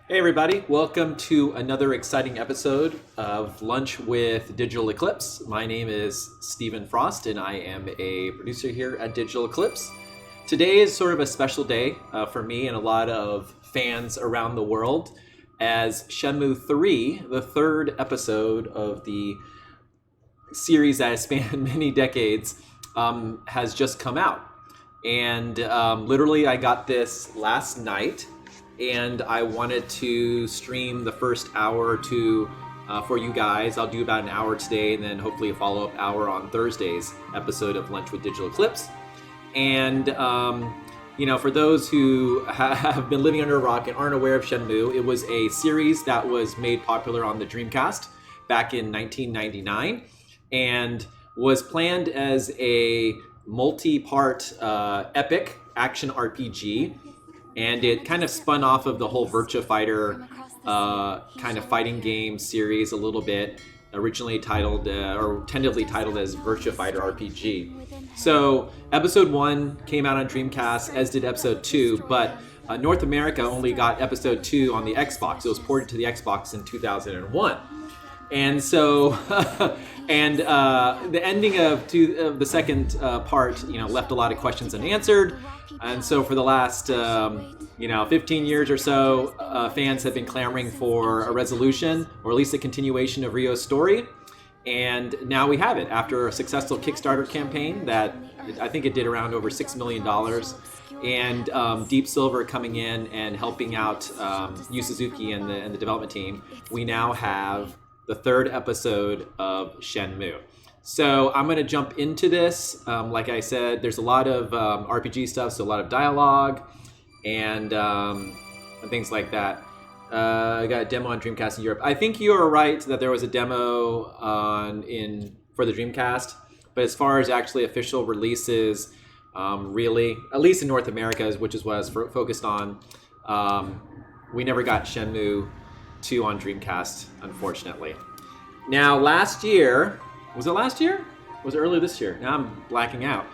Hey everybody, welcome to another exciting episode of Lunch with Digital Eclipse. My name is Stephen Frost and I am a producer here at Digital Eclipse. Today is sort of a special day for me and a lot of fans around the world as Shenmue 3, the third episode of the series that has spanned many decades, has just come out. And literally I got this last night. And I wanted to stream the first hour or two for you guys. I'll do about an hour today and then hopefully a follow-up hour on Thursday's episode of Lunch with Digital Eclipse. And, for those who have been living under a rock and aren't aware of Shenmue, it was a series that was made popular on the Dreamcast back in 1999 and was planned as a multi-part epic action RPG. And it kind of spun off of the whole Virtua Fighter kind of fighting game series a little bit, originally titled or tentatively titled as Virtua Fighter RPG. So episode 1 came out on Dreamcast, as did episode 2, but North America only got episode 2 on the Xbox. It was ported to the Xbox in 2001. And so, the ending of the second part, left a lot of questions unanswered. And so for the last, 15 years or so, fans have been clamoring for a resolution, or at least a continuation of Ryo's story. And now we have it after a successful Kickstarter campaign that I think it did around over $6 million. And Deep Silver coming in and helping out Yu Suzuki and the development team. We now have the third episode of Shenmue. So I'm going to jump into this. Like I said, there's a lot of RPG stuff, so a lot of dialogue and things like that. I got a demo on Dreamcast in Europe. I think you are right that there was a demo for the Dreamcast, but as far as actually official releases, really, at least in North America, which is what I was focused on, we never got Shenmue 2 on Dreamcast, unfortunately. Now, last year, was it last year? Was it earlier this year? Now I'm blacking out.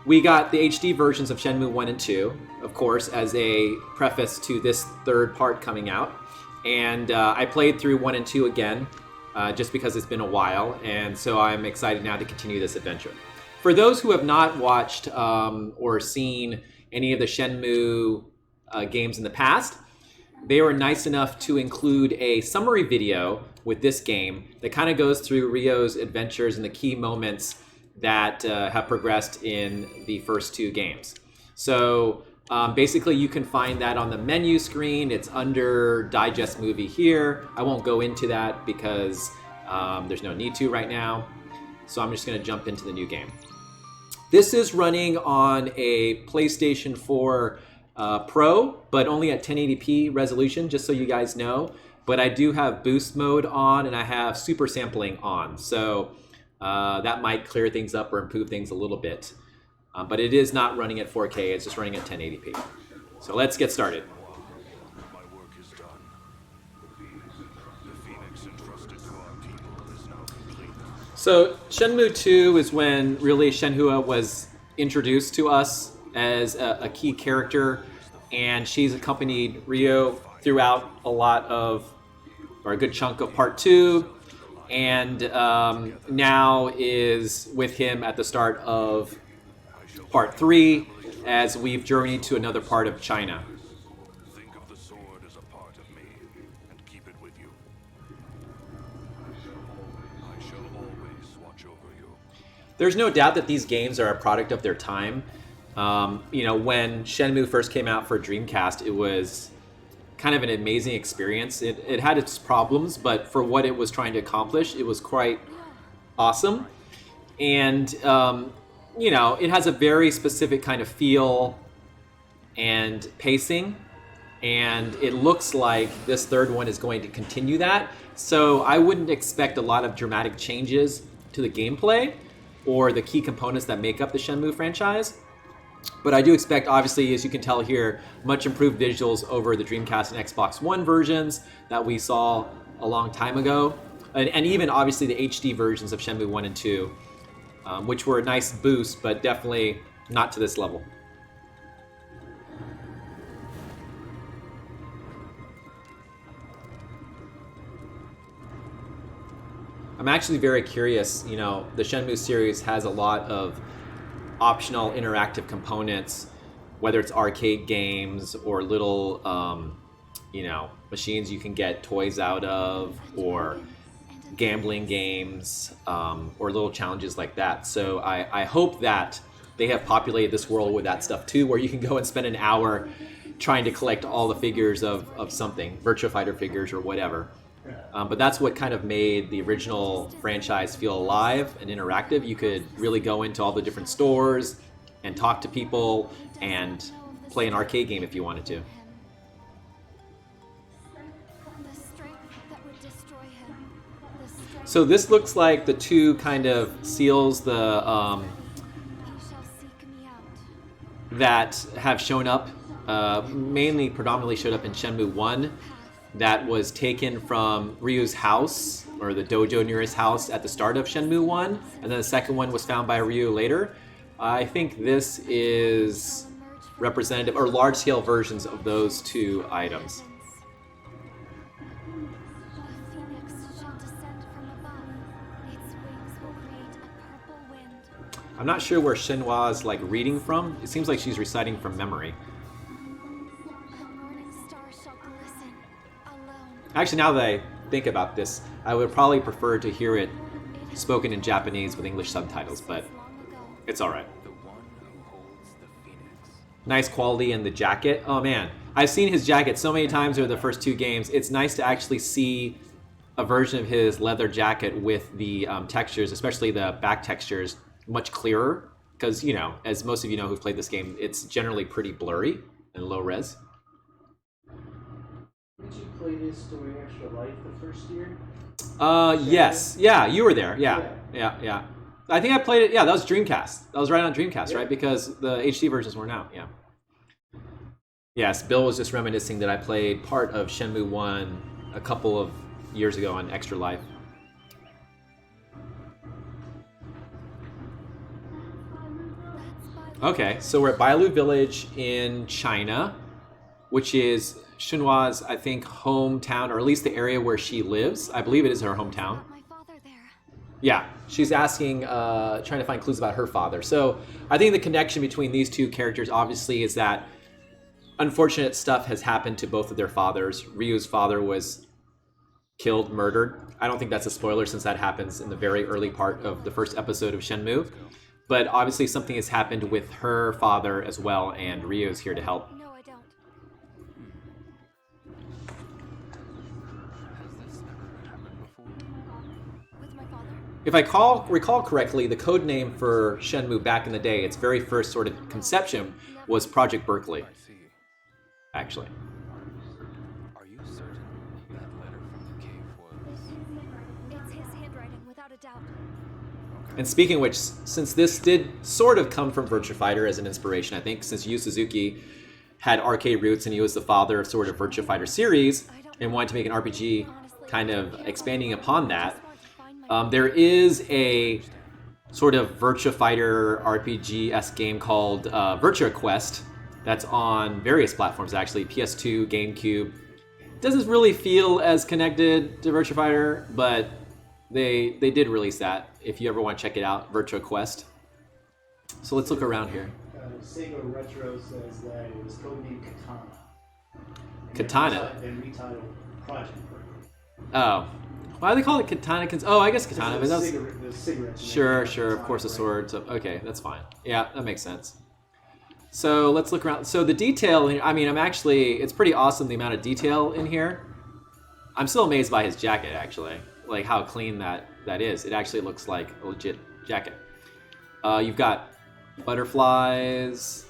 We got the HD versions of Shenmue 1 and 2, of course, as a preface to this third part coming out. And I played through 1 and 2 again, just because it's been a while, and so I'm excited now to continue this adventure. For those who have not watched or seen any of the Shenmue games in the past, they were nice enough to include a summary video with this game that kind of goes through Ryo's adventures and the key moments that have progressed in the first two games. So basically you can find that on the menu screen. It's under Digest Movie here. I won't go into that because there's no need to right now. So I'm just going to jump into the new game. This is running on a PlayStation 4 Pro, but only at 1080p resolution, just so you guys know. But I do have boost mode on and I have super sampling on. So that might clear things up or improve things a little bit. But it is not running at 4K, it's just running at 1080p. So let's get started. My work is done. The Phoenix entrusted to our people is now complete. So Shenmue 2 is when really Shenhua was introduced to us as a key character, and she's accompanied Ryo throughout a lot of, or a good chunk of part 2, and now is with him at the start of part 3 as we've journeyed to another part of China. Think of the sword as a part of me and keep it with you. I shall always watch over you. There's no doubt that these games are a product of their time. When Shenmue first came out for Dreamcast, it was kind of an amazing experience. It had its problems, but for what it was trying to accomplish, it was quite awesome. And, it has a very specific kind of feel and pacing. And it looks like this third one is going to continue that. So I wouldn't expect a lot of dramatic changes to the gameplay or the key components that make up the Shenmue franchise. But I do expect, obviously, as you can tell here, much improved visuals over the Dreamcast and Xbox One versions that we saw a long time ago. And even, obviously, the HD versions of Shenmue 1 and 2, which were a nice boost, but definitely not to this level. I'm actually very curious. You know, the Shenmue series has a lot of optional interactive components, whether it's arcade games or little, you know, machines you can get toys out of, or gambling games, or little challenges like that. So I hope that they have populated this world with that stuff too, where you can go and spend an hour trying to collect all the figures of something, Virtua Fighter figures or whatever. But that's what kind of made the original franchise feel alive and interactive. You could really go into all the different stores and talk to people and play an arcade game if you wanted to. So this looks like the two kind of seals that have shown up, predominantly showed up in Shenmue 1. That was taken from Ryu's house, or the dojo near his house at the start of Shenmue 1, and then the second one was found by Ryu later. I think this is representative, or large-scale versions of those two items. I'm not sure where Shenhua's like reading from. It seems like she's reciting from memory. Actually, now that I think about this, I would probably prefer to hear it spoken in Japanese with English subtitles, but it's alright. Nice quality in the jacket. Oh man, I've seen his jacket so many times over the first two games. It's nice to actually see a version of his leather jacket with the textures, especially the back textures, much clearer. Because, you know, as most of you know who've played this game, it's generally pretty blurry and low res. Did you play this during Extra Life the first year? Yes. Yeah, you were there. Yeah. I think I played it. Yeah, that was Dreamcast. That was right on Dreamcast, right? Because the HD versions weren't out. Yeah. Yes, Bill was just reminiscing that I played part of Shenmue 1 a couple of years ago on Extra Life. Okay, so we're at Bailu Village in China, which is Shenhua's, I think, hometown, or at least the area where she lives. I believe it is her hometown. Yeah, she's asking, trying to find clues about her father. So I think the connection between these two characters, obviously, is that unfortunate stuff has happened to both of their fathers. Ryu's father was killed, murdered. I don't think that's a spoiler since that happens in the very early part of the first episode of Shenmue. But obviously something has happened with her father as well, and Ryu's here to help. No, I don't. Has this ever happened before? With my father? If I recall correctly, the code name for Shenmue back in the day, its very first sort of conception, was Project Berkeley, I see. actually. Are you certain that letter from the cave was... It's his handwriting, without a doubt. And speaking of which, since this did sort of come from Virtua Fighter as an inspiration, I think, since Yu Suzuki had arcade roots and he was the father of sort of Virtua Fighter series and wanted to make an RPG kind of expanding upon that, there is a sort of Virtua Fighter RPG-esque game called Virtua Quest that's on various platforms, actually, PS2, GameCube. Doesn't really feel as connected to Virtua Fighter, but they did release that. If you ever want to check it out, Virtua Quest. So let's look around here. Sega Retro says that it was codenamed Katana. Katana? Then retitled Project Berkeley. Oh. Why do they call it Katana? Oh, I guess Katana. But that's... The cigarettes. Sure. Of course, a sword. So, okay, that's fine. Yeah, that makes sense. So let's look around. So the detail, I mean, it's pretty awesome the amount of detail in here. I'm still amazed by his jacket, actually. Like how clean that is. It actually looks like a legit jacket. You've got butterflies,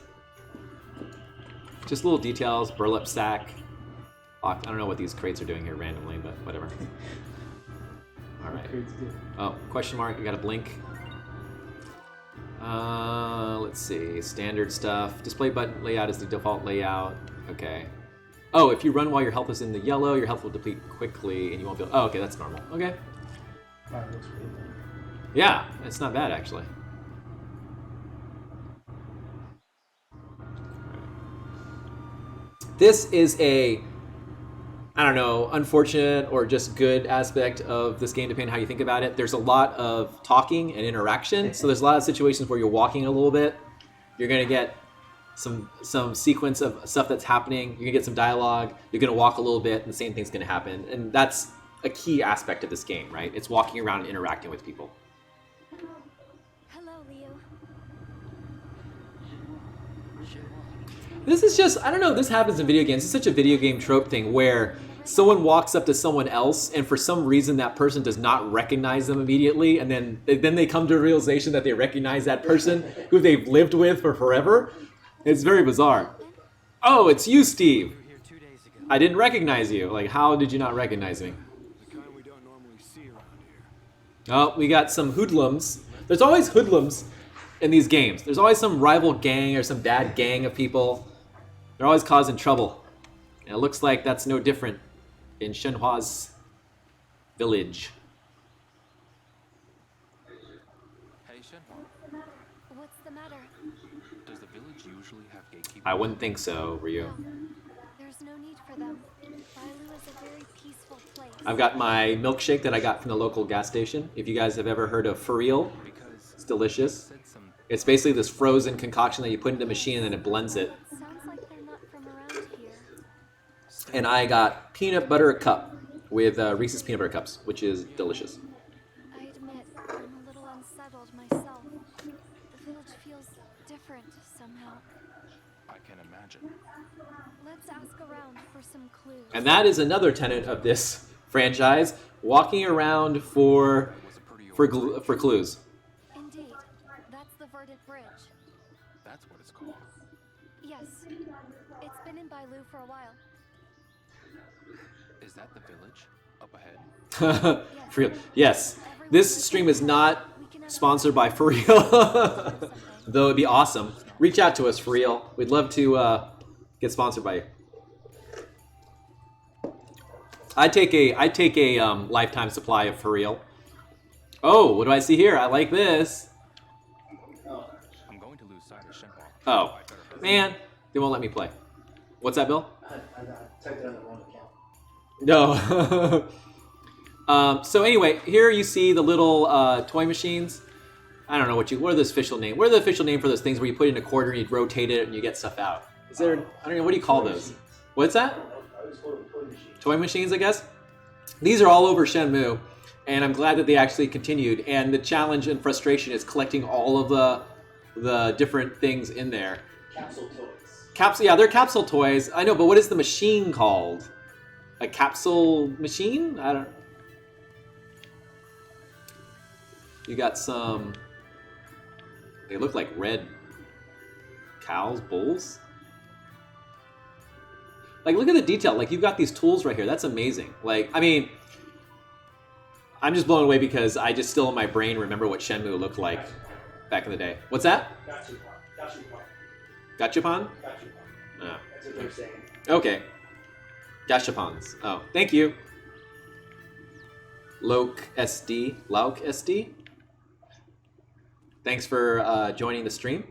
just little details, burlap sack. I don't know what these crates are doing here randomly, but whatever. All right. Oh, question mark, you got a blink. Let's see, standard stuff. Display button layout is the default layout. Okay. Oh, if you run while your health is in the yellow, your health will deplete quickly and you won't be able... Oh, okay, that's normal. Okay. Wow, looks really good. Yeah, it's not bad, actually. This is a I don't know, unfortunate or just good aspect of this game, depending on how you think about it. There's a lot of talking and interaction. So there's a lot of situations where you're walking a little bit. You're going to get some sequence of stuff that's happening. You're going to get some dialogue. You're going to walk a little bit, and the same thing's going to happen. And that's a key aspect of this game, right? It's walking around and interacting with people. Hello, Leo. This is just, I don't know, this happens in video games. It's such a video game trope thing where someone walks up to someone else and for some reason that person does not recognize them immediately, and then they come to a realization that they recognize that person who they've lived with for forever. It's very bizarre. Oh, it's you, Steve. I didn't recognize you. Like, how did you not recognize me? The kind we don't normally see around here. Oh, we got some hoodlums. There's always hoodlums in these games. There's always some rival gang or some bad gang of people. They're always causing trouble. And it looks like that's no different in Shenhua's village. Hey, Shenhua, What's the matter? does the village usually have gatekeepers? I wouldn't think so, Ryu. No, there's no need for them. Bailu is a very peaceful place. I've got my milkshake that I got from the local gas station. If you guys have ever heard of for real, Because it's delicious. said some It's basically this frozen concoction that you put into a machine and then it blends it. Sounds like they're not from around here. And I got peanut butter cup with Reese's peanut butter cups, which is delicious. I admit, I'm a little unsettled myself. The village feels different somehow. I can imagine. Let's ask around for some clues. And that is another tenet of this franchise: walking around for Was a pretty old for clues. Indeed, that's the Verdant Bridge. That's what it's called. Yes, it's been in Bailu for a while. Is that the village up ahead? For real. Yes. This stream is not sponsored by For Real, though it'd be awesome. Reach out to us, For Real. We'd love to get sponsored by you. I'd take a lifetime supply of For Real. Oh, what do I see here? I like this. Oh, I'm going to lose sight of Shenhua. Oh, man, they won't let me play. What's that, Bill? I typed it on the wrong account. No. So anyway, here you see the little toy machines. I don't know what are the official name? What are the official name for those things where you put in a quarter and you rotate it and you get stuff out? Is there? I don't know. What do you call those? What's that? I was told toy machine. Toy machines, I guess. These are all over Shenmue, and I'm glad that they actually continued. And the challenge and frustration is collecting all of the different things in there. Capsule, yeah, they're capsule toys. I know, but what is the machine called? A capsule machine? I don't. You got some. They look like red cows, bulls. Like, look at the detail. Like, you've got these tools right here. That's amazing. Like, I mean, I'm just blown away because I just still in my brain remember what Shenmue looked like back in the day. What's that? Gachapon. Gachapon? Gachapon. Oh. That's what they're saying. Okay. Gashapons. Oh, thank you. Lauk SD. Thanks for joining the stream.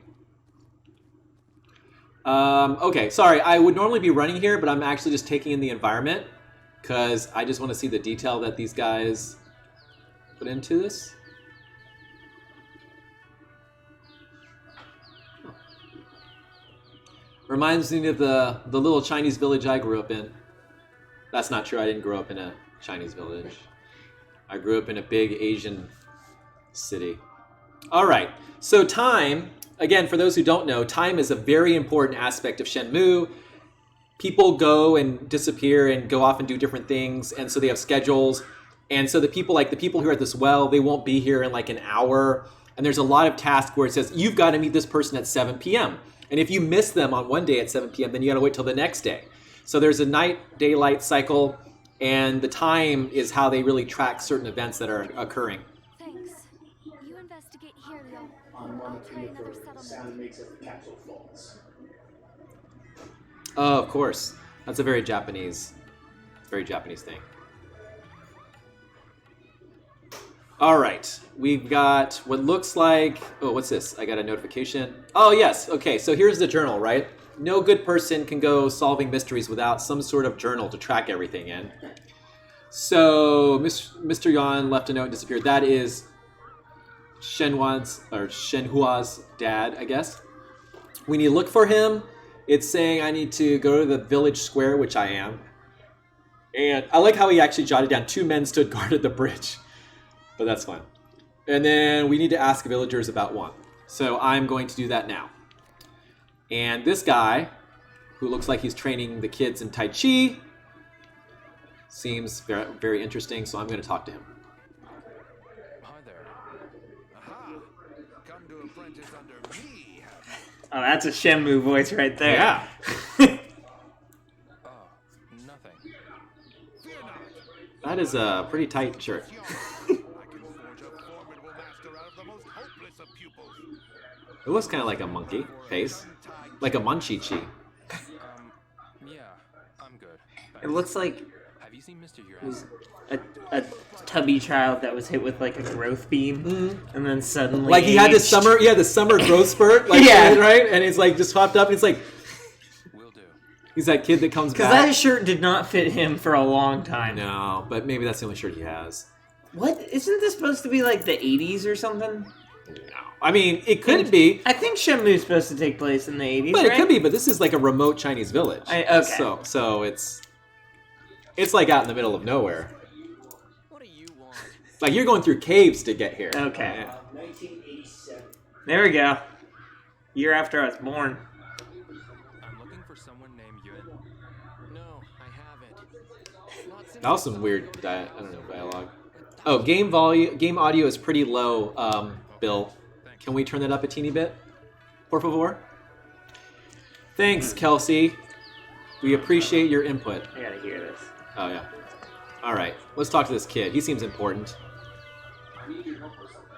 Okay, sorry. I would normally be running here, but I'm actually just taking in the environment because I just want to see the detail that these guys put into this. Reminds me of the little Chinese village I grew up in. That's not true. I didn't grow up in a Chinese village. I grew up in a big Asian city. All right. So time, again, for those who don't know, time is a very important aspect of Shenmue. People go and disappear and go off and do different things, and so they have schedules. And so the people who are at this well, they won't be here in like an hour. And there's a lot of tasks where it says, you've got to meet this person at 7 p.m. And if you miss them on one day at 7 p.m., then you got to wait till the next day. So there's a night-daylight cycle, and the time is how they really track certain events that are occurring. Thanks. You investigate here, Leo. On one I'll of try another the sound settlement. it makes if the capsule falls. Oh, of course. That's a very Japanese thing. All right, we've got what looks like, oh, what's this? I got a notification. Oh, yes, okay, so here's the journal, right? no good person can go solving mysteries without some sort of journal to track everything in. So Mr. Yuan left a note and disappeared. That is Shenhua's dad, I guess. We need to look for him. It's saying I need to go to the village square, which I am. And I like how he actually jotted down 2 men stood guard at the bridge. But that's fine. And then we need to ask villagers about one. So I'm going to do that now. And this guy, who looks like he's training the kids in Tai Chi, seems very, very interesting, so I'm going to talk to him. Hi there. Aha! Come to apprentice under me, have you? Oh, that's a Shenmue voice right there. Yeah. Oh, nothing. Fear not. That is a pretty tight shirt. I can forge a formidable master out of the most hopeless of pupils. It looks kind of like a monkey face. Like a Munchie-Chi. Yeah, I'm good. It Thanks. looks like Have you seen Mr. it Yuan? was a tubby child that was hit with like a growth beam, and then suddenly Like he had the aged. summer growth spurt, like Yeah. right? And it's like just popped up and it's like Will do. he's that kid that comes Because back. that shirt did not fit him for a long time. No, but maybe that's the only shirt he has. What? Isn't this supposed to be like the 80s or something? No. I mean, it could be, I think Shenmue's supposed to take place in the 80s, but right? it could be, but this is like a remote Chinese village. Okay. So it's like out in the middle of nowhere. What do you want? Like you're going through caves to get here. Okay. 1987. There we go. Year after I was born. I'm looking for someone named Yuan. No, I haven't. Not since That was some weird dialogue. Oh, game audio is pretty low, Bill. Can we turn that up a teeny bit? Por favor? Thanks, Kelsey. We appreciate your input. I gotta hear this. Oh, yeah. All right. Let's talk to this kid. He seems important.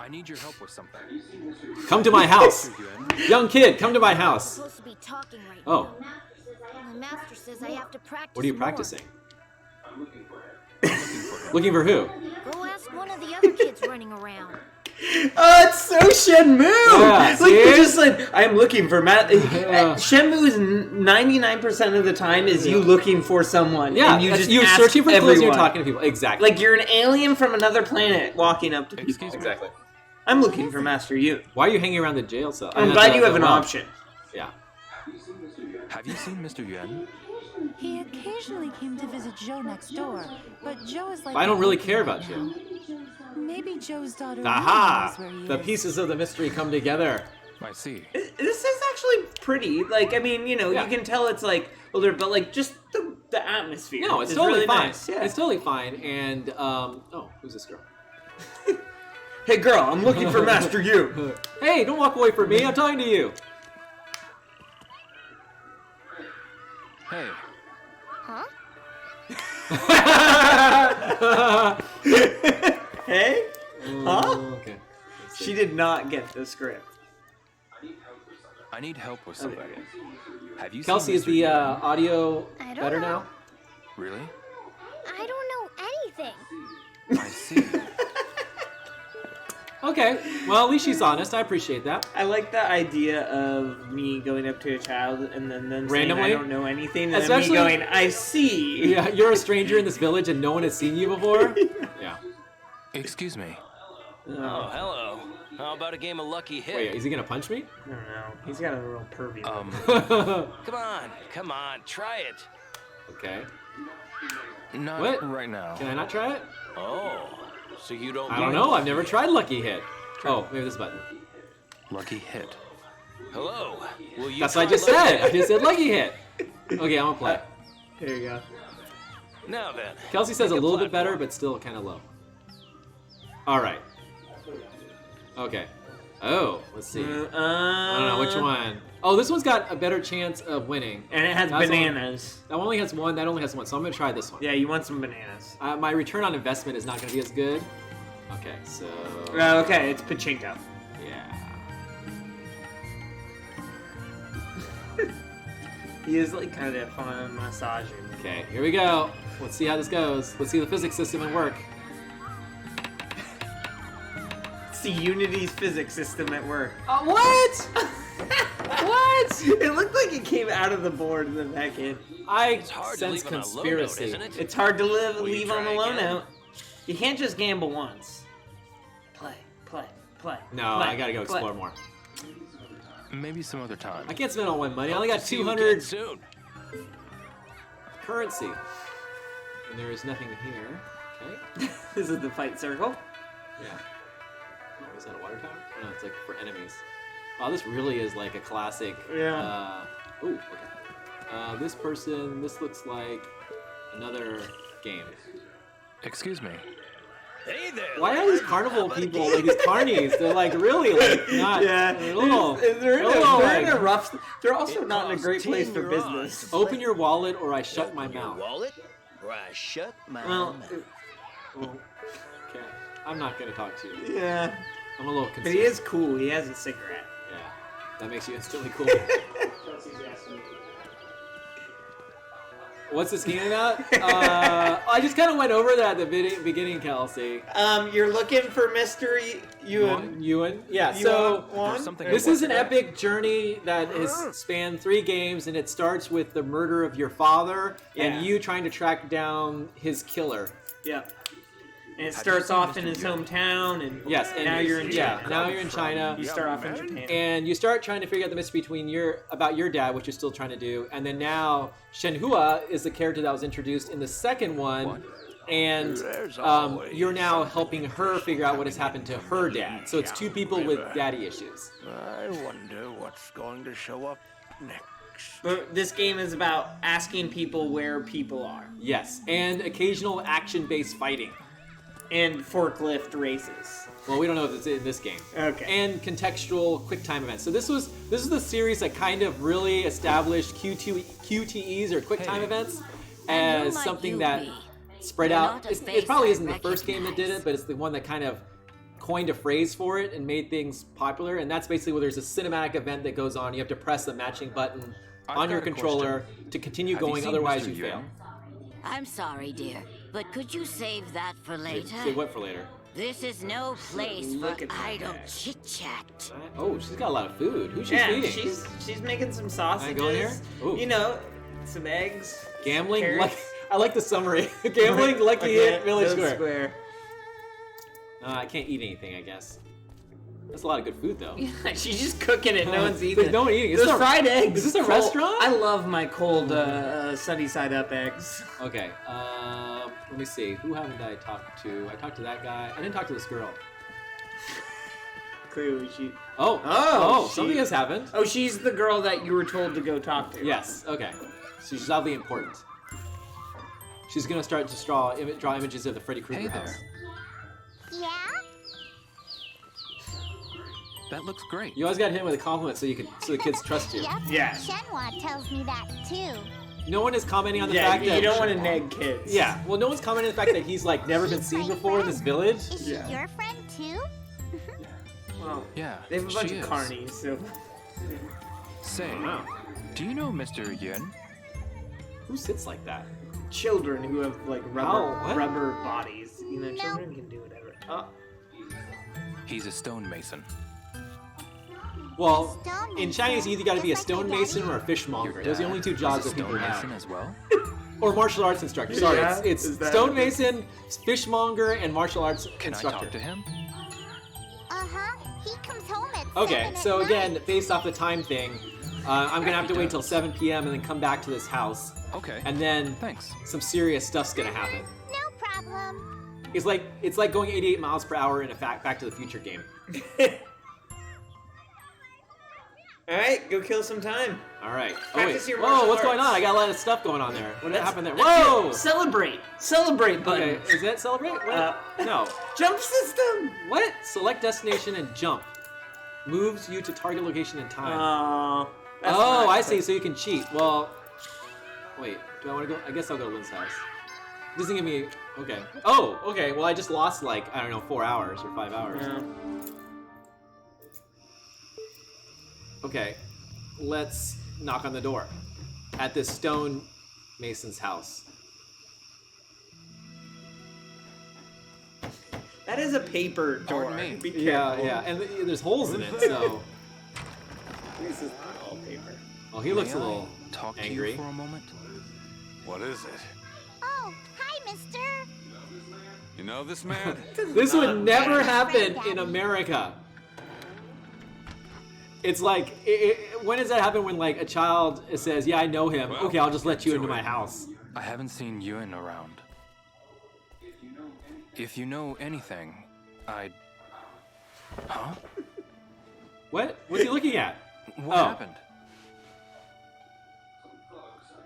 I need your help with something. Come to my house. Mr. Yuan, Young kid, come to my house. Supposed to be talking right Oh, now. My master says I have to practice. what are you more. practicing? Looking for who? Go ask one of the other kids running around. Oh, it's so Shenmue! Yeah, like you see? just like, I'm looking for Matt. Yeah. Shenmue is 99% of the time is you looking for someone. Yeah, and you just you're ask searching for clues and you're everyone. talking to people. Exactly. Like you're an alien from another planet walking up to people. Excuse me. Exactly. I'm looking for Master Yu. Why are you hanging around the jail cell? I'm glad you have an well. option. Yeah. Have you seen Mr. Yuan? He occasionally came to visit Joe next door, but Joe is like... I don't really care about you. Maybe Joe's daughter Aha! really knows where he The is. pieces of the mystery come together. I see. This is actually pretty. Like, I mean, you know, Yeah. you can tell it's like older, but like just the atmosphere. No, it's is totally really fine. Nice. Yeah. It's totally fine. And oh, who's this girl? Hey, girl, I'm looking for Master Yu. Hey, don't walk away from me. I'm talking to you. Hey, Huh? Hey? Huh? Okay. She did not get the script. I need help with something. Have you Kelsey, seen is the Mr. Yuan? audio I don't better know. now? Really? I don't know anything. I see. Okay. Well, at least she's honest. I appreciate that. I like the idea of me going up to a child and then them Randomly? saying I don't know anything, and Especially- then me going, I see. Yeah, you're a stranger in this village and no one has seen you before? Yeah. Excuse me. Oh, hello. How about a game of Lucky Hit? Wait, is he gonna punch me? I don't know. He's got a real pervy look. Come on, try it. Okay. Not What? right now. Can I not try it? Oh, so you don't I don't know. I've never tried Lucky Hit. Oh, maybe this button. Lucky hit. Hello. Will you That's what I try just Lucky said. I Hit? just said Lucky Hit. Okay, I'm gonna play. There you go. Now then. Kelsey says a Pick little bit better, platform. but still kind of low. All right. Okay. Oh, let's see. I don't know which one. Oh, this one's got a better chance of winning. And it has That's the one- bananas. That one only has one. That only has one. So I'm gonna try this one. Yeah, you want some bananas. My return on investment is not gonna be as good. Okay, so Okay, it's pachinko. yeah. He is like kind of fun massaging. Okay, here we go. Let's see how this goes. Let's see the physics system at work. See Unity's physics system at work. What? What? It looked like it came out of the board and then back in. I hard to sense leave on a low note, conspiracy. isn't it? It's hard to Will you leave on try the low again? note. You can't just gamble once. Play. No, play, I gotta go play. explore more. Maybe some other time. I can't spend all my money. I only got See you 200 again soon. currency. And there is nothing here. Okay. This is the fight circle. Yeah. Oh, is that a water tower? No, it's like for enemies. Wow, this really is like a classic. Yeah. Oh, okay. This person, this looks like another game. Excuse me. Hey there. Why are these carnival people, like these carnies, they're like really like not. They're a little, They're in like, a rough. They're also It not in a costs great place for 10 business. euros. open your wallet or I shut my Open your mouth. wallet, or I shut my Well, mouth. Okay. I'm not gonna talk to you. yeah, I'm a little but concerned. he is cool. He has a cigarette. Yeah. That makes you instantly cool. Chelsea's asking me. What's this game about? I just kind of went over that at the beginning, Kelsey. You're looking for Mr. Ewan. Ewan. Yeah, so There's something this I is an want to epic journey that has spanned 3 games, and it starts with the murder of your father Yeah. and you trying to track down his killer. Yeah. And it Have starts you seen off in Mr. his Ewan? hometown, and Yes, and now you're in yeah, China. now you're in China. You start off in Japan. And you start trying to figure out the mystery between about your dad, which you're still trying to do, and then now Shenhua is the character that was introduced in the second one, What? and There's always you're now helping her figure out what has happened to her dad. So it's 2 people with daddy issues. I wonder what's going to show up next. But this game is about asking people where people are. Yes, and occasional action-based fighting. And forklift races. Well, we don't know if it's in this game. Okay. And contextual quick time events. So this is the series that kind of really established QTEs or quick time events as might something you that be? spread You're out. not a It face probably I isn't the first game that did it, but it's the one that kind of coined a phrase for it and made things popular. And that's basically where there's a cinematic event that goes on. You have to press the matching button I've on your got a controller to continue Have you going. seen Otherwise, Mr. you fail. Yuan? I'm sorry, dear, but could you save that for later? Say what for later? This is no place for Look at that idle guy. chit-chat. Oh, she's got a lot of food. Who's she Yeah, feeding? she's making some sausages. go in here? Ooh. You know, some eggs. Gambling. carrots. I like the summary. Gambling, lucky hit, village square. I can't eat anything, I guess. That's a lot of good food, though. She's just cooking it. No one's Like, eating it. no one eating it. Those Is this a- fried eggs. is this a cold. restaurant? I love my cold sunny side up eggs. Okay. Let me see. Who haven't I talked to? I talked to that guy. I didn't talk to this girl. Clearly she. Oh, she- something has happened. Oh, she's the girl that you were told to go talk to. Yes. Okay. So she's obviously important. She's gonna start to draw images of the Freddy Krueger Hey house. there. Yeah? That looks great. You always got to hit him with a compliment so the kids trust you. Yep. Yeah. Shenhua tells me that too. No one is commenting on the Yeah, fact you that don't want to neg kids. Yeah. Well, no one's commenting on the fact that he's like never been seen before in this village. Is Yeah. she your friend too? Well, Yeah, they have a bunch she of is. carnies, so. Say, do you know Mr. Yuan? Who sits like that? Children who have like Oh, what? rubber bodies. You know, children can do whatever. Oh. He's a stonemason. Well, Stonemason, in Chinese, you either got to be a just like my stonemason or a fishmonger. Your Those are the dad only 2 jobs is that a people stonemason have. as well? Or martial arts instructor. Sorry, Yeah? it's Is that- stonemason, fishmonger, and martial arts Can instructor. I talk to him? Uh-huh. He comes home at Okay, 7 so at again, night. based off the time thing, I'm gonna have to wait till 7 p.m. and then come back to this house, Okay. and then Thanks. some serious stuff's gonna happen. No problem. It's like going 88 miles per hour in a Back to the Future game. Alright, go kill some time. All right. Oh Practice wait. your Whoa, martial what's going on? arts. I got a lot of stuff going on there. What That's- happened there? that's Whoa! it. Celebrate! Celebrate button! Okay, is that celebrate? What? No. Jump system! What? Select destination and jump. Moves you to target location and time. Oh, Oh, I see. So you can cheat. Well, wait. Do I want to go? I guess I'll go to Lynn's house. It doesn't give me. Okay. Oh, okay. Well, I just lost like I don't know 4 hours or 5 hours. Yeah. Okay. Let's knock on the door at this stone mason's house. That is a paper door. Pardon me. Be careful. Yeah, yeah, and there's holes in it, so. This is not all paper. Well, he looks a May I little talk angry. to you for a moment? What is it? Oh, hi, mister. You know this man? This would never happen in America. It's like, when does that happen when like a child says, yeah, I know him. Well, Okay, I'll just let you to into my it. house. I haven't seen Yuen around. If you know anything, I'd... Huh? What? What's he looking at? What Oh. happened?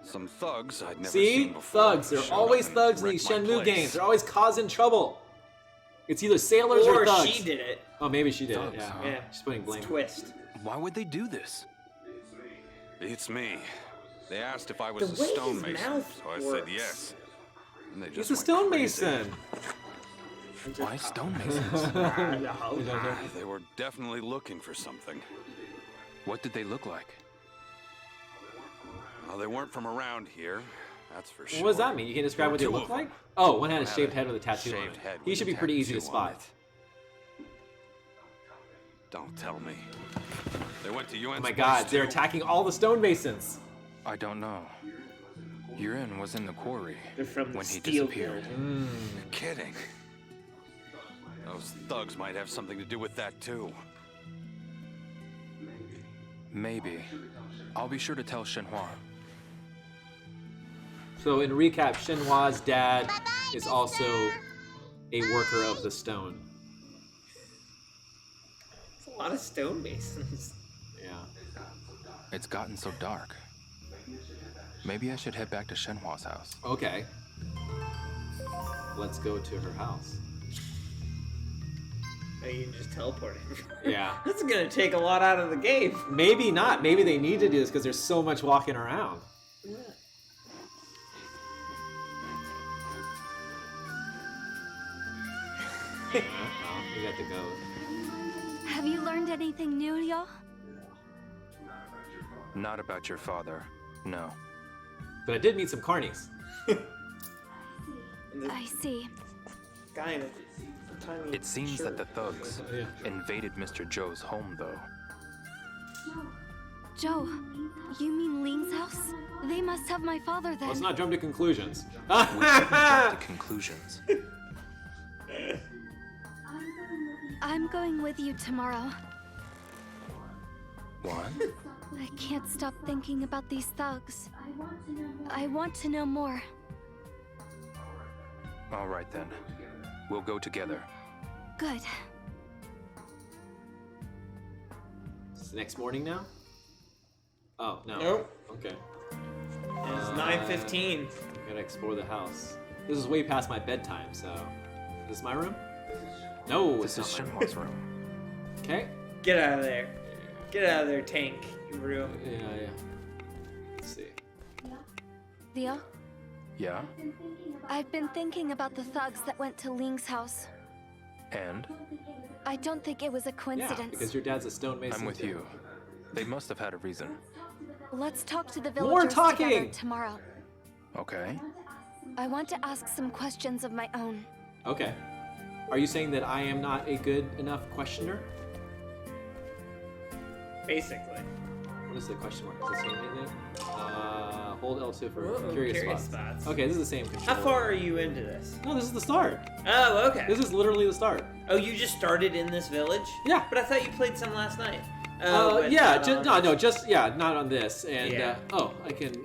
Some thugs I'd never See? seen before. Thugs. There are showed always up and thugs in wrecked these my Shenmue place. games. They're always causing trouble. It's either sailors or Or thugs. she did it. Oh, maybe she did it, Thugs, yeah. huh? Yeah. She's putting blame. Twist. Why would they do this? It's me. They asked if I was The a way his stonemason, mouth so I works. said yes. And they He's just a went stonemason. Why stonemasons? crazy. They were definitely looking for something. What did they look like? Well, they weren't from around here, that's for sure. What does that mean? You can describe what they Two look of them. like? Oh, one had a One shaved head with a tattoo on shaved it. head He with should a be pretty easy to tattoo on spot. it. Don't tell me. They went to Yuen's Oh my place god, they're too? attacking all the stonemasons. I don't know. Yuen was in the quarry They're from the when he Steel disappeared. Guild. You're kidding. Those thugs might have something to do with that too. Maybe. I'll be sure to tell Shenhua. So in recap, Shenhua's dad Bye-bye, is mister. also a worker of the stone. It's a lot of stonemasons. Yeah. It's gotten so dark. Maybe I should head back to Shenhua's house. Okay. Let's go to her house. Oh, you can just teleport him. Yeah. This is gonna take a lot out of the game. Maybe not. Maybe they need to do this because there's so much walking around. Well, you got the goat. Have you learned anything new, y'all? Not about your father. No. But I did meet some carnies. And the I see. guy in a tiny It seems shirt. that the thugs Yeah. invaded Mr. Joe's home, though. Joe, you mean Ling's house? They must have my father then. Let's not jump to conclusions. We shouldn't jump to conclusions. I'm going with you tomorrow. What? I can't stop thinking about these thugs. I want to know more. All right then. We'll go together. Good. It's the next morning now? Oh, no. Nope. Okay. It's 9:15. Gotta explore the house. This is way past my bedtime, so... Is this my room? No, This it's is not my room. Shenhua's room. Okay. Get out of there. Get out of there, tank. You real. Yeah. Let's see. Leo, Yeah? I've been thinking about the thugs that went to Ling's house. And? I don't think it was a Yeah, coincidence. because your dad's a stonemason. I'm with too. you. They must have had a reason. Let's talk to the More villagers talking! together tomorrow. Okay. I want to ask some questions of my own. Okay. Are you saying that I am not a good enough questioner? Basically. What is the question mark? Does it say anything? Hold L2 for Whoa, curious, curious spots. spots. Okay, this is the same control. How far are you into this? No, this is the start. Oh, okay. This is literally the start. Oh, you just started in this village? Yeah. But I thought you played some last night. But Yeah, not on this. not on this. And Yeah. I can. Okay.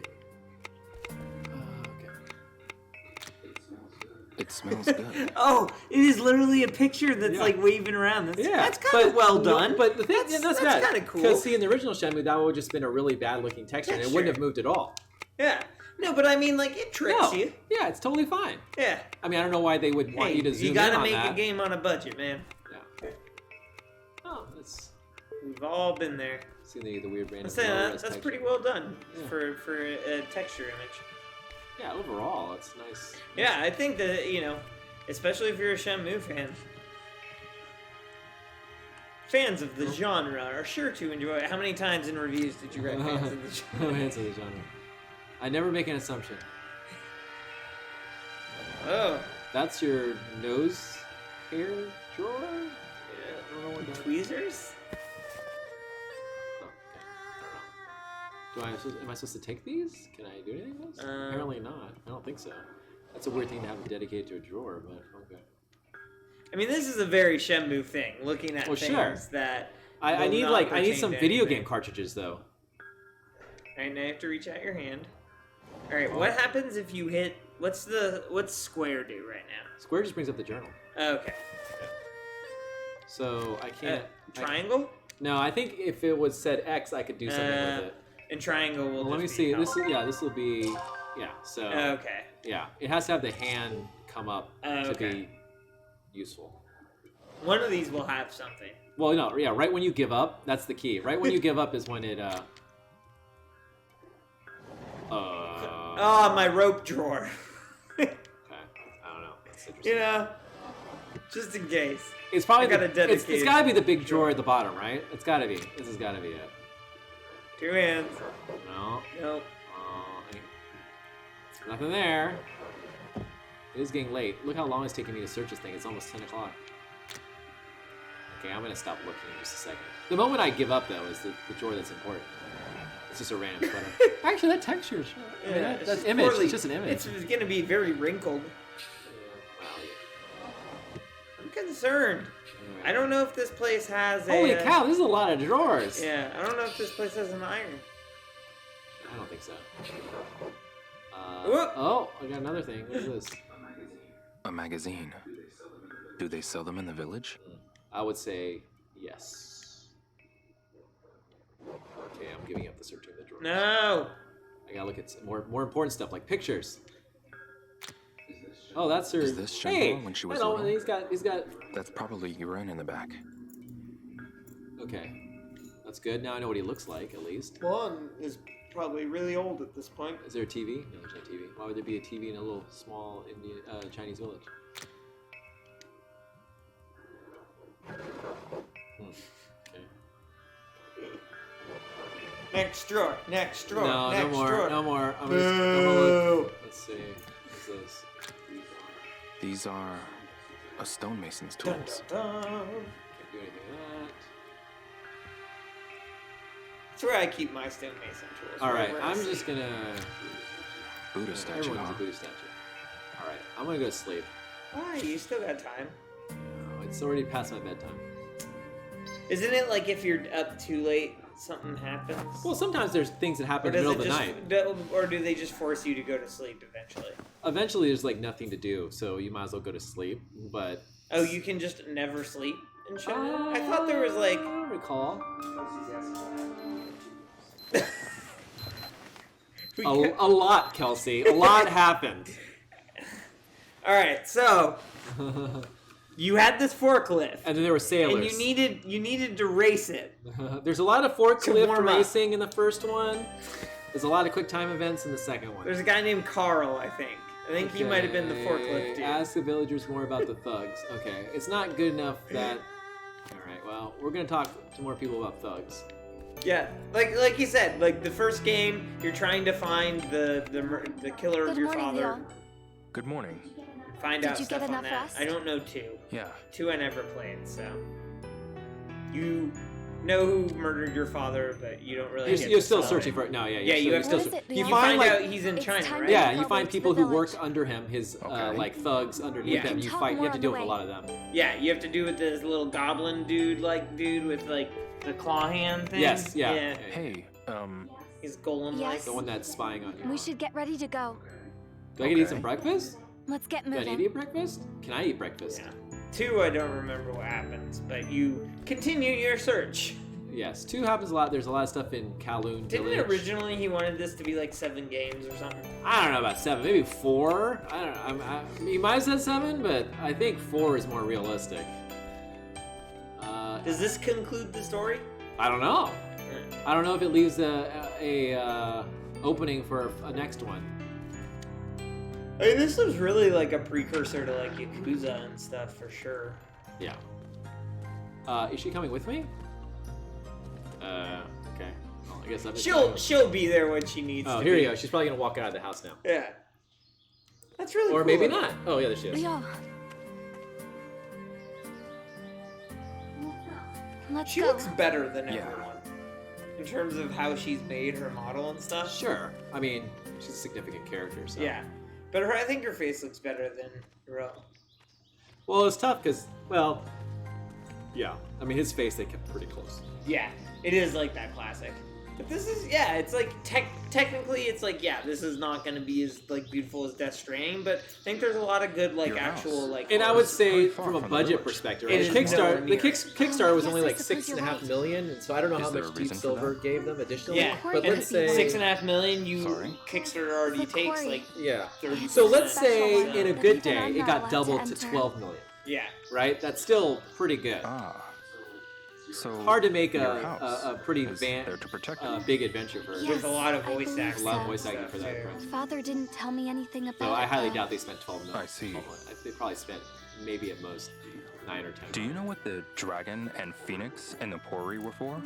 It smells good. Oh, it is literally a picture that's Yeah. like waving around. That's, Yeah, that's kind of well done. But the thing, that's bad. kind of cool. Because see, in the original Shenmue, that would have just been a really bad looking texture, and it wouldn't Texture. have moved at all. Yeah. No, but I mean, like, it tricks No, you. yeah, it's totally fine. Yeah. I mean, I don't know why they would want Hey, you to zoom you gotta in on make that. a game on a budget, man. Yeah. Oh, that's We've all been there. see the weird random. I'm saying low-res that's texture. pretty well done Yeah. for a texture image. Yeah, overall, it's nice. Yeah, I think that, especially if you're a Shenmue fan, fans of the genre are sure to enjoy it. How many times in reviews did you write fans of the genre? No answer to the genre. I never make an assumption. Oh, That's your nose hair drawer? Yeah, I don't know what that tweezers? Oh, okay. I don't know. Am I supposed to take these? Can I do anything with this? Apparently not. I don't think so. That's a weird thing to have dedicated to a drawer, but okay. I mean, this is a very Shenmue thing. Looking at things that I need some video game cartridges though. And I have to reach out your hand. All right, what happens if you hit? What's square do right now? Square just brings up the journal. Okay. So I can't. Triangle? No, I think if it was said X, I could do something with it. And triangle will. Let me see. This will be. Yeah. So. Okay. Yeah, it has to have the hand come up to be useful. One of these will have something. Well, no, yeah. Right when you give up, that's the key. Right when you give up is when it. Oh, my rope drawer. Okay. I don't know. That's interesting. You know, just in case. It's probably it's got to be the big drawer at the bottom, right? It's got to be. This has got to be it. 2 hands. No. Nope. Nothing there. It is getting late. Look how long it's taking me to search this thing. It's almost 10 o'clock. Okay, I'm gonna stop looking in just a second. The moment I give up, though, is the drawer that's important. It's just a random sweater. Actually, that texture is... that's image. It's just an image. It's gonna be very wrinkled. I'm concerned. I don't know if this place has Holy cow, this is a lot of drawers. Yeah, I don't know if this place has an iron. I don't think so. Whoop. Oh, I got another thing. What is this? A magazine. Do they sell them in the village? I would say yes. Okay, I'm giving up the search of the drawers. No. I gotta look at some more important stuff like pictures. Oh, that's her. Is this Shenmue hey, when she was hello. little? He's got. That's probably Yuren in the back. Okay, that's good. Now I know what he looks like at least. One is probably really old at this point. Is there a TV? No, there's no TV. Why would there be a TV in a little small Indian Chinese village? Okay. Next drawer. Next drawer. No, next no more. drawer. No more. I'm gonna look. Let's see. What's this? These are a stonemason's tools. Can't do anything with that. That's where I keep my stonemason tools. All right, Where I'm I just gonna. Buddha statue, Everyone has huh? a Buddha statue. All right, I'm gonna go to sleep. Why? You still got time. Oh, it's already past my bedtime. Isn't it like if you're up too late, something happens? Well, sometimes there's things that happen in the middle of the night. Or do they just force you to go to sleep eventually? Eventually, there's like nothing to do, so you might as well go to sleep. But oh, you can just never sleep in Shenmue? I thought there was like. I don't recall. A lot, Kelsey. A lot happened. All right, so you had this forklift, And then there were sailors. and you needed to race it. There's a lot of To forklift warm up. racing in the first one. There's a lot of quick time events in the second one. There's a guy named Carl, I think. I think he might have been the forklift dude. Ask the villagers more about the thugs. Okay, it's not good enough that. All right, well, we're gonna talk to more people about thugs. Yeah, like you said, like the first game, you're trying to find the killer of Good your morning, father. Leon. Good morning. Find Did out you stuff get on enough that. rest? I don't know 2. Yeah. 2 I never played, so you know who murdered your father, but you don't really. You're still searching for it. No, yeah. Yeah, you have still. What is it, You Leon? You find find like out he's in It's China, time right? to yeah, go you find to people the who work village. under him, his Okay. like thugs underneath Yeah. him. We You can fight. talk You have to deal more with a on lot of them. Yeah, you have to do with this little goblin dude with like the claw hand thing. Yes, yeah. Hey, He's golem-like. Yes. The one that's spying on you. We should get ready to go. Do I get to eat Okay. some breakfast? Let's get Do I need moving. to eat breakfast? Can I eat breakfast? Yeah. 2, I don't remember what happens, but you continue your search. Yes. 2 happens a lot. There's a lot of stuff in Kowloon Didn't Village. originally he wanted this to be like 7 games or something? I don't know about 7, maybe 4. I don't know. You might have said 7, but I think 4 is more realistic. Does this conclude the story? I don't know. I don't know if it leaves a opening for a next one. I mean, this was really like a precursor to like Yakuza and stuff for sure. Yeah. Is she coming with me? Okay. Well, I guess I'm just She'll be there when she needs to. Oh, here be. you go. She's probably gonna walk out of the house now. Yeah. That's really Or cool. maybe not. Oh, yeah, there she is. Leo. Let's She go. looks better than Yeah. everyone. in terms of how she's made her model and stuff. Sure. I mean, she's a significant character, so. Yeah, but I think her face looks better than Ro. Well, it's tough because, well, yeah. I mean, his face they kept pretty close. Yeah, it is like that classic. But this is, yeah, it's like, technically, it's like, yeah, this is not going to be as, like, beautiful as Death Stranding, but I think there's a lot of good, like, Your actual, house. like... And I would say, far from a from the budget village. perspective, It right? is nowhere Kickstarter, the near. Kickstarter was Oh, only yes, like I suppose you're 6.5 right. million, and so I don't know Is how there much a Deep reason for Silver that? gave them additionally. Yeah, but and let's say 6.5 million, you Sorry? Kickstarter already The takes, quarry. like, yeah. 30%. So let's say Special in a one good that day, I'm it not got allowed doubled to enter. 12 million, Yeah. right? That's still pretty good. Ah. So Hard to make your a house pretty is there to protect you. big adventure for Yeah. With a lot of I voice believe acting. a lot of so. voice acting for that Too. price. Father didn't tell me anything about So I it, highly though. doubt they spent 12 million. I see. 12 million. They probably spent maybe at most 9 or 10. Do you know what the dragon and phoenix and the quarry were for?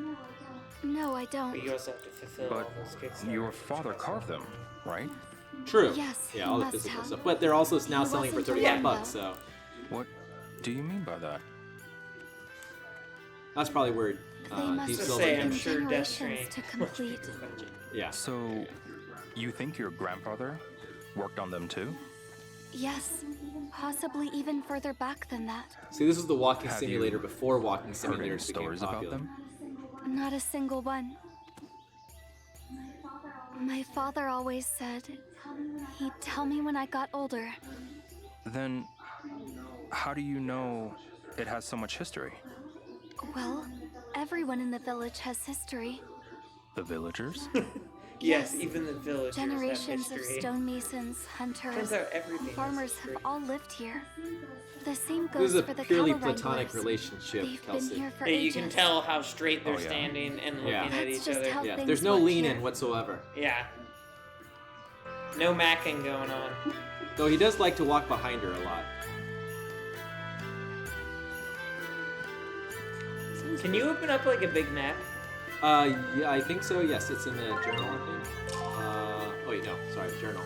No, I don't. But you also have to fulfill But all those Kickstarter. your father carved them, right? True. Yes, Yeah, he all the must physical have. stuff. But they're also now He selling for wasn't 35 around, bucks, though. so What do you mean by that? that's probably where They must Deep Just Silver say, came I'm from. sure Death generations Stranding to complete. Yeah. So, you think your grandfather worked on them too? Yes, possibly even further back than that. See, this was the walking Have simulator you before walking Heard any simulators became stories popular. about them? Not a single one. My father always said he'd tell me when I got older. Then, how do you know it has so much history? Well, everyone in the village has history. The villagers? Yes, even the villagers Generations have of history. stonemasons, Turns hunters, out everything farmers has have history. all lived here. The same This goes is a for the purely cattle platonic wranglers. relationship, They've Kelsey. been here for Yeah, ages. you can tell how straight they're Oh, yeah. standing and looking Yeah. at That's each just other. how Yeah, things there's no work lean here. in whatsoever. Yeah. No macking going on. Though he does like to walk behind her a lot. Can you open up like a big map? Yeah, I think so. Yes, it's in the journal, I think. Oh wait, no, sorry, journal.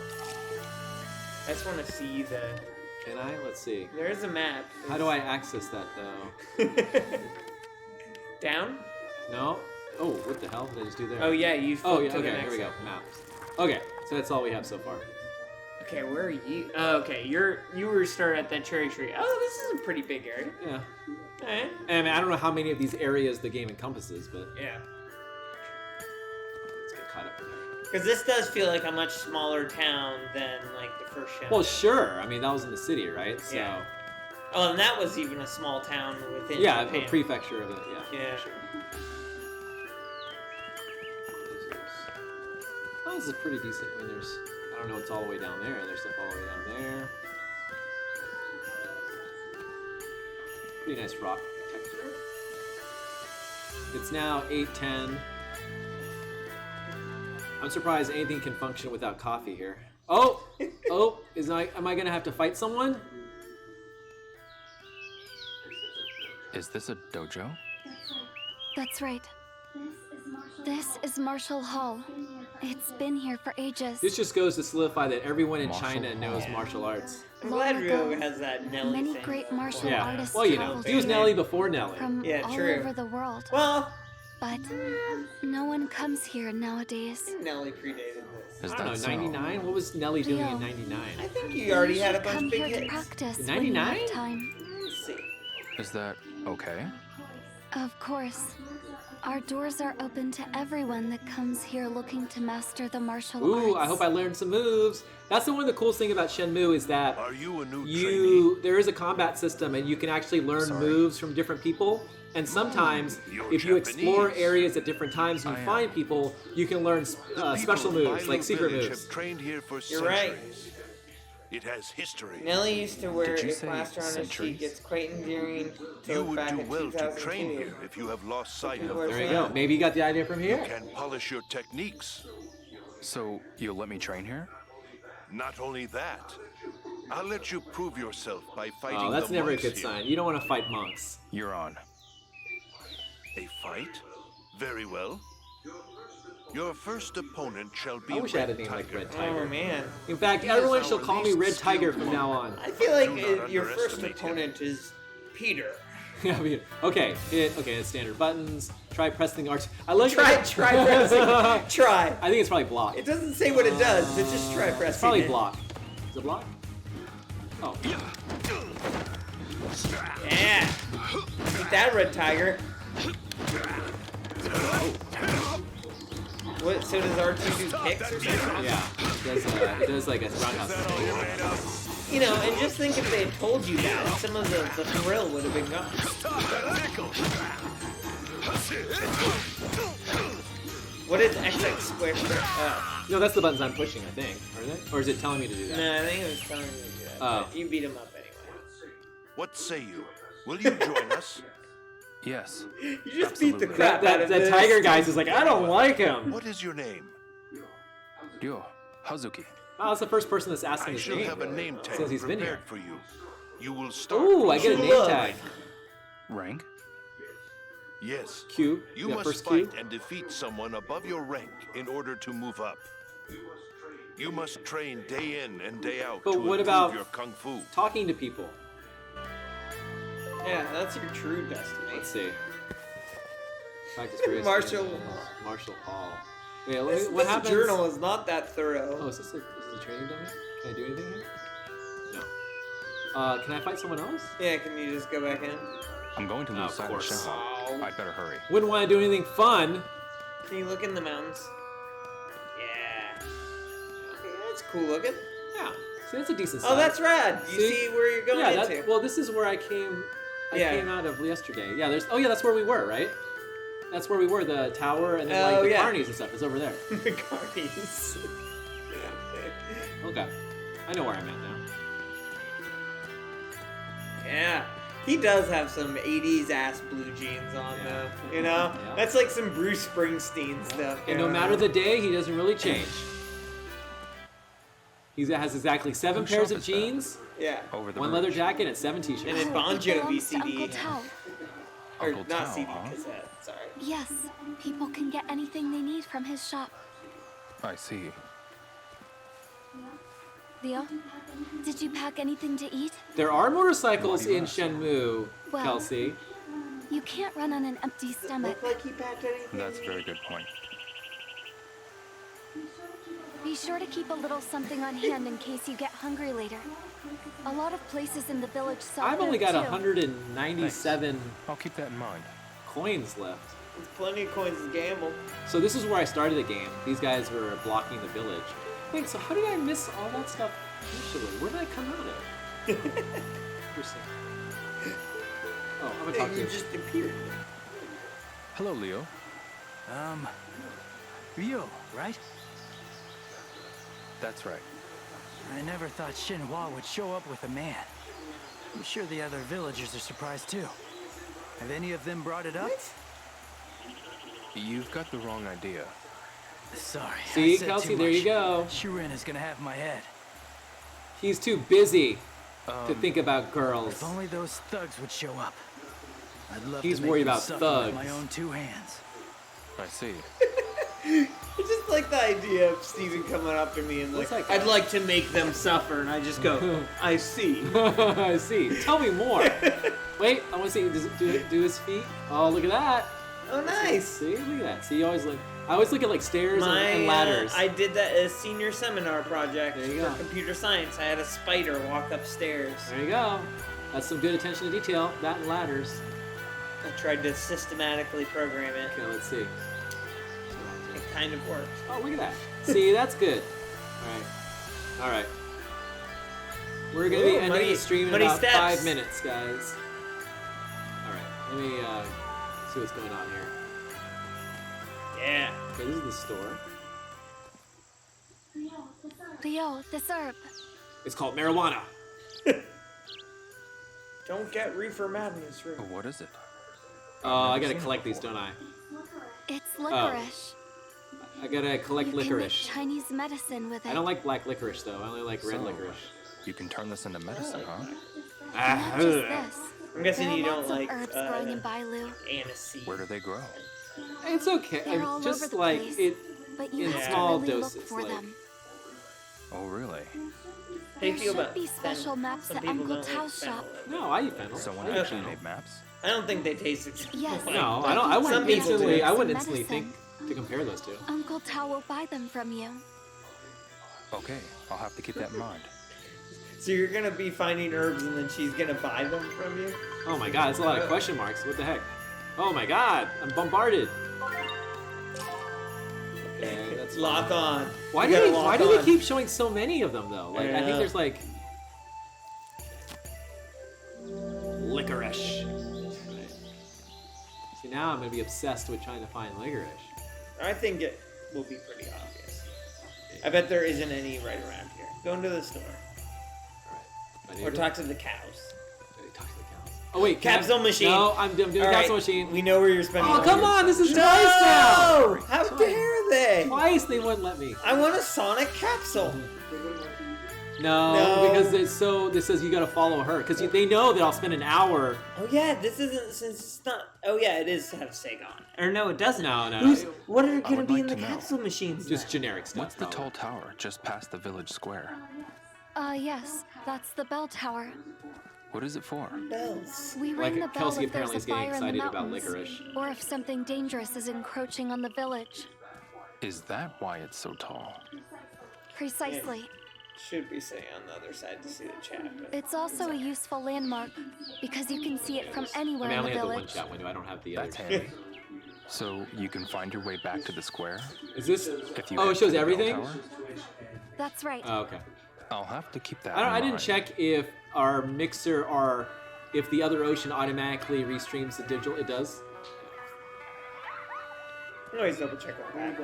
I just want to see the. Can I? Let's see. There's a map. How do I access that though? Down? No. Oh, what the hell did I just do there? Oh yeah, you. Oh flipped yeah. to the Okay, next here we go. one. Maps. Okay, so that's all we have so far. Okay, where are you? Oh, okay, you were starting at that cherry tree. Oh, this is a pretty big area. Yeah. Alright. And I don't know how many of these areas the game encompasses, but Yeah. let's get caught up with that. Because this does feel like a much smaller town than like the first show. Well, sure. I mean, that was in the city, right? So. Yeah. Oh, and that was even a small town within Yeah, Japan. a prefecture of it. Yeah. Yeah. Sure. Oh, this is pretty decent. I mean, there's. I don't know what's all the way down there. There's stuff all the way down there. Pretty nice rock texture. It's now 8:10. I'm surprised anything can function without coffee here. Oh, oh, am I gonna have to fight someone? Is this a dojo? That's right. This is Marshall Hall. It's been here for ages. This just goes to solidify that everyone in Martial China knows arts. martial arts. I'm Long glad Rio ago, has that Nelly many thing. great martial Yeah. artists Well, you know, traveled he was here Nelly before Nelly. from Yeah, all true. over the world. Well, But no one comes here nowadays. Nelly predated this. Is I don't know, that so? 99? What was Nelly doing in Leo. 99? I think you already had a should bunch come of big here to hits. practice In when you 99? have time. Let's see. Is that okay? Of course. Our doors are open to everyone that comes here looking to master the martial Ooh, arts. I hope I learned some moves. That's the one of the coolest thing about Shenmue is that Are you a new trainee? there is a combat system and you can actually learn Sorry. moves from different people. And sometimes, You're if you explore Japanese. areas at different times and I you am. find people, you can learn The special people of moves, like Bailu secret Village moves. have trained here for You're right. centuries. It has history. Nelly used to wear Did you a say plaster on his centuries? cheek. It's quite endearing. You Till would back do in well to 2002. train here if you have lost sight of People are There the you saying- go. Maybe you got the idea from You here. can polish your techniques. So, you'll let me train here? Not only that, I'll let you prove yourself by fighting Oh, that's the never a monks good here. sign. You don't want to fight monks. You're on. A fight? Very well. Your first opponent shall be I wish I had a Red name like Tiger. Red Oh Tiger. man. In fact, He everyone is shall our call me least Red Tiger skilled from now on. I feel like Do not your first underestimate him. opponent is Peter. I mean, okay, it's standard buttons. Try pressing R2. I like Try that- pressing. Try. I think it's probably block. It doesn't say what it does. It just try pressing. It's probably it. block. Is it block? Oh. Yeah. Eat that, red tiger. What? So does R2 do kicks or something? Yeah. It does like a roundhouse. You know, and just think if they had told you that, some of the thrill would have been gone. What is XX square? No, that's the buttons I'm pushing, I think. Are they? Or is it telling me to do that? No, I think it was telling you to do that. Oh. But you beat him up anyway. What say you? Will you join us? Yes. You just beat the Absolutely. crap out of That this. tiger guy's is like, I don't like him. What is your name? Yo, Hazuki. Oh, that's the first person that's asking I his shall name. have a name tag Since he's been prepared here. for you. You will start. Ooh, from I get a zero. name Look. tag. Rank? Yes. Q. You Yeah, must first fight Q. and defeat someone above your rank in order to move up. You must train day in and day out But to what improve about- your kung fu. Talking to people. Yeah, that's your true destiny. Let's see. Practice various Martial things. law. Martial hall. Yeah, This, what this happens? journal is not that Oh, thorough. is this a training dummy? Can I do anything here? No. Can I fight someone else? Yeah, can you just go back in? I'm going to Oh, lose of sight of course. Shinhwa. I'd better hurry. Wouldn't want to do anything fun. Can you look in the mountains? Yeah. Okay, that's cool looking. Yeah. See, that's a decent size. Oh, that's rad. You see where you're going Yeah, into. well, this is where I came. I Yeah. came out of yesterday. Yeah, there's. Oh, yeah, that's where we were, right? That's where we were. The tower and then Oh, like the yeah. carnies and stuff is over there. The carnies. Okay, I know where I'm at now. Yeah. He does have some 80s ass blue jeans on, Yeah. though. You know? Yeah. That's like some Bruce Springsteen stuff. And no going matter on. the day, he doesn't really change. He has exactly 7 Whose pairs shop of is that? jeans, Yeah. Over the 1 bridge. leather jacket, and 7 t-shirts. And a Bon It Jovi belongs to CD. Uncle Tao. Or Uncle not Tao, CD, huh? cassette. Sorry. Yes, people can get anything they need from his shop. I see. Leo, did you pack anything to eat? There are motorcycles Why do you in ask? Shenmue, Well- Kelsey. You can't run on an empty stomach. Look like he packed anything. That's a very good point. Be sure to keep a little something on hand in case you get hungry later. A lot of places in the village sell I've only food, got too. 197 I'll keep that in mind. coins left. There's plenty of coins to gamble. So this is where I started the game. These guys were blocking the village. Wait, so how did I miss all that stuff initially? Where did I come out of? Interesting. Oh, I'm gonna talk to You you. just appeared. Hello, Leo. Ryo, right? That's right. I never thought Shinhwa would show up with a man. I'm sure the other villagers are surprised too. Have any of them brought it up? You've got the wrong idea. Sorry. See, I said Kelsey, too there you much. go. Shirin is gonna have my head. He's too busy to think about If girls. only those thugs would show up. I'd love He's to make worried them about suffer thugs. with my own 2 hands. I see. I just like the idea of Steven coming up to me and like, What's that guy? I'd like to make them suffer, and I just go, I see. I see. Tell me more. Wait, I want to see. Does it do his feet? Oh, look at that. Oh, nice. See, look at that. See, you always look. I always look at like stairs and ladders. I did that as a senior seminar project There you for go. computer science. I had a spider walk upstairs. There you go. That's some good attention to detail. That and ladders. I tried to systematically program it. Okay, let's see. It kind of worked. Oh, look at that. See, that's good. All right. We're gonna be Ooh, ending the stream in muddy about steps. 5 minutes, guys. All right. Let me see what's going on here. Yeah. Okay, this is the store. Leo, this herb. It's called marijuana. Don't get reefer madness, Rick. What is it? Oh, I gotta collect these, don't I? It's licorice. I gotta collect You can make licorice. Chinese medicine with it. I don't like black licorice though. I only like red So, licorice. You can turn this into medicine, huh? Not just this. I'm guessing There are you don't lots like of herbs growing in Bailu, aniseed. Where do they grow? It's okay. They're all over Just the like place. it. but you in have small to really doses, look for like- them. Oh, really? How do you There feel should about be special fennel? maps Some at people Uncle don't like Tao's fennel. shop. No, I eat fennel. Someone I eat actually fennel. made maps? I don't think they taste Yes. No, I don't. I wouldn't Some people instantly. do. I wouldn't Some instantly think medicine. to compare those two. Uncle Tao will buy them from you. Okay, I'll have to keep that in mind. So you're gonna be finding herbs and then she's gonna buy them from you? Oh my god, that's a lot of question marks. What the heck? Oh my god, I'm bombarded. Okay, that's Lock on. Why You do gotta they? lock Why do they on. keep showing so many of them though? Like I think Yeah. there's like licorice. See now I'm gonna be obsessed with trying to find licorice. I think it will be pretty obvious. I bet there isn't any right around here. Go into the store. Or talk to the cows. Talk to the cows. Oh wait, Capsule machine. No, I'm doing All right, capsule machine. We know where you're spending. Oh all come your- on, this is No! twice now. How dare they? Twice they wouldn't let me. I want a Sonic capsule. No, because it's so. This says you gotta follow her because they know that I'll spend an hour. Oh yeah, this isn't since it's not. Oh yeah, it is have Sega on. Or no, it doesn't. No. What are going to would be like in the to know. capsule machines? Just then? generic stuff. What's the though. tall tower just past the village square? Yes, that's the bell tower. What is it for? bells? We Like, ring the bell Kelsey if there's apparently a is getting fire in the excited about mountains, licorice. or if something dangerous is encroaching on the village. Is that why it's so tall? Precisely. Should be sitting on the other side to see the chat. But It's also a useful landmark because you can see it from I anywhere mean, I in only the have the one village. chat window. I don't have the other. That's handy. So you can find your way back to the square? Is this? If you Oh, head it shows to the bell everything. tower? That's right. Oh, okay. I'll have to keep that I in didn't mind. check if our mixer or if the other ocean automatically restreams the digital. It does. always double check on that.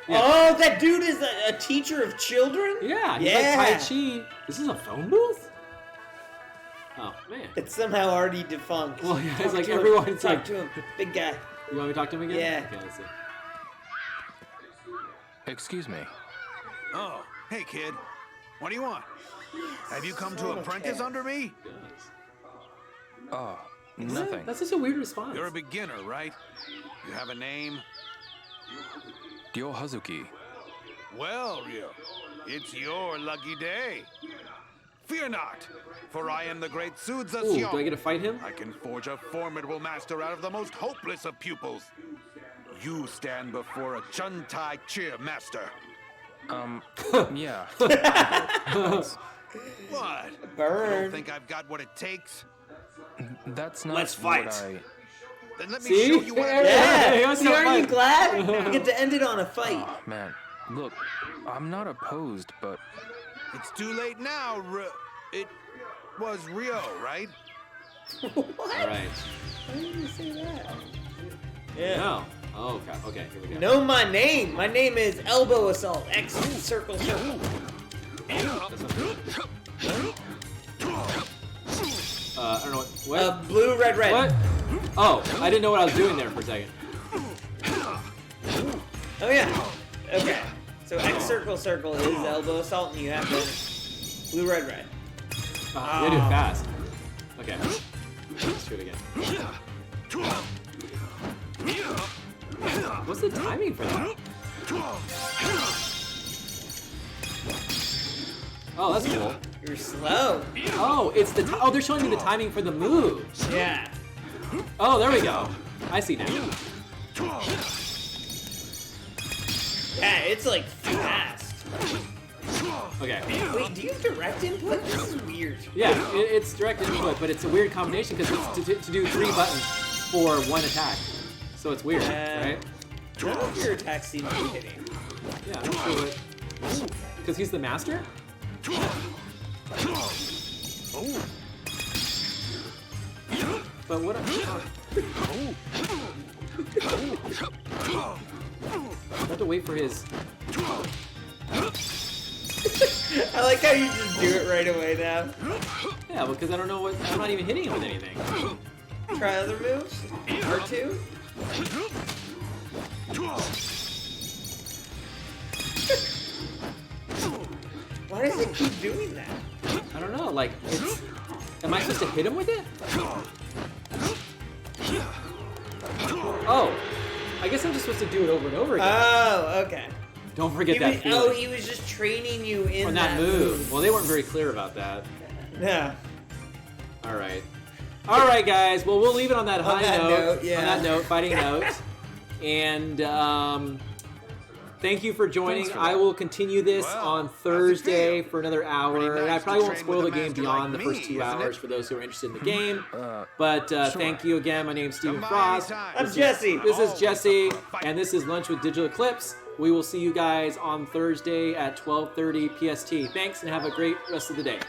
Yeah. Oh, that dude is a teacher of children? Yeah. He's Yeah. like Tai Chi. This is a phone booth. Oh man. It's somehow already defunct. Well, yeah, it's Talk like to him. everyone's Talk like- to him. Big guy. You want me to talk to him again? Yeah. Okay, let's see. Excuse me. Oh, hey kid. What do you want? Have you come to apprentice under me? Yes. Oh, nothing. That's such a weird response. You're a beginner, right? You have a name? Ryo Hazuki. Well, Ryo, it's your lucky day. Fear not, for I am the great Sudza Ooh, Sion. do I get to fight him? I can forge a formidable master out of the most hopeless of pupils. You stand before a Chuntai Cheer master. Yeah. What? You Burn. don't think I've got what it takes? That's not Let's what fight. Then let me See? show you what I Yeah. He Yeah. wants See, to aren't you fight. glad? We get to end it on a fight. Oh, man. Look, I'm not opposed, but It's too late now. It was Rio, right? All right. Why did you say that? Yeah. No. Oh, okay. Okay. Here we go. Know my name. My name is Elbow Assault. X circle circle. I don't know what. Blue, red, red. What? Oh, I didn't know what I was doing there for a second. Oh yeah. Okay. So X circle circle is elbow assault, and you have to blue, red, red. Oh, you gotta do it fast. Okay. Let's do it again. What's the timing for that? Oh, that's cool. You're slow. Oh, it's the oh, they're showing me the timing for the moves. Yeah. Oh, there we go. I see now. Yeah, it's like fast. Okay. Wait, do you have direct input? This is weird. Yeah, it's direct input, but it's a weird combination because it's to do 3 buttons for 1 attack. So it's weird, right? None of your attacks seem to be hitting. Yeah, I'm sure what. Because he's the master? But what? I have to wait for his. I like how you just do it right away now. Yeah, because I don't know what. I'm not even hitting him with anything. Try other moves. R2. Why does it keep doing that? I don't know. Like, it's. Am I supposed to hit him with it? Oh, I guess I'm just supposed to do it over and over again. Oh, okay. Don't forget He that was, feeling. oh, he was just training you in on that move. Well, they weren't very clear about that. Yeah. All right. All right, guys. Well, we'll leave it on that high that note, yeah. On that note, fighting note. And thank you for joining. I will continue this on Thursday for another hour. And I probably won't spoil the game beyond the first 2 hours for those who are interested in the game. But thank you again. My name's Stephen Frost. I'm Jesse. This is Jesse, and this is Lunch with Digital Eclipse. We will see you guys on Thursday at 12:30 PST. Thanks, and have a great rest of the day.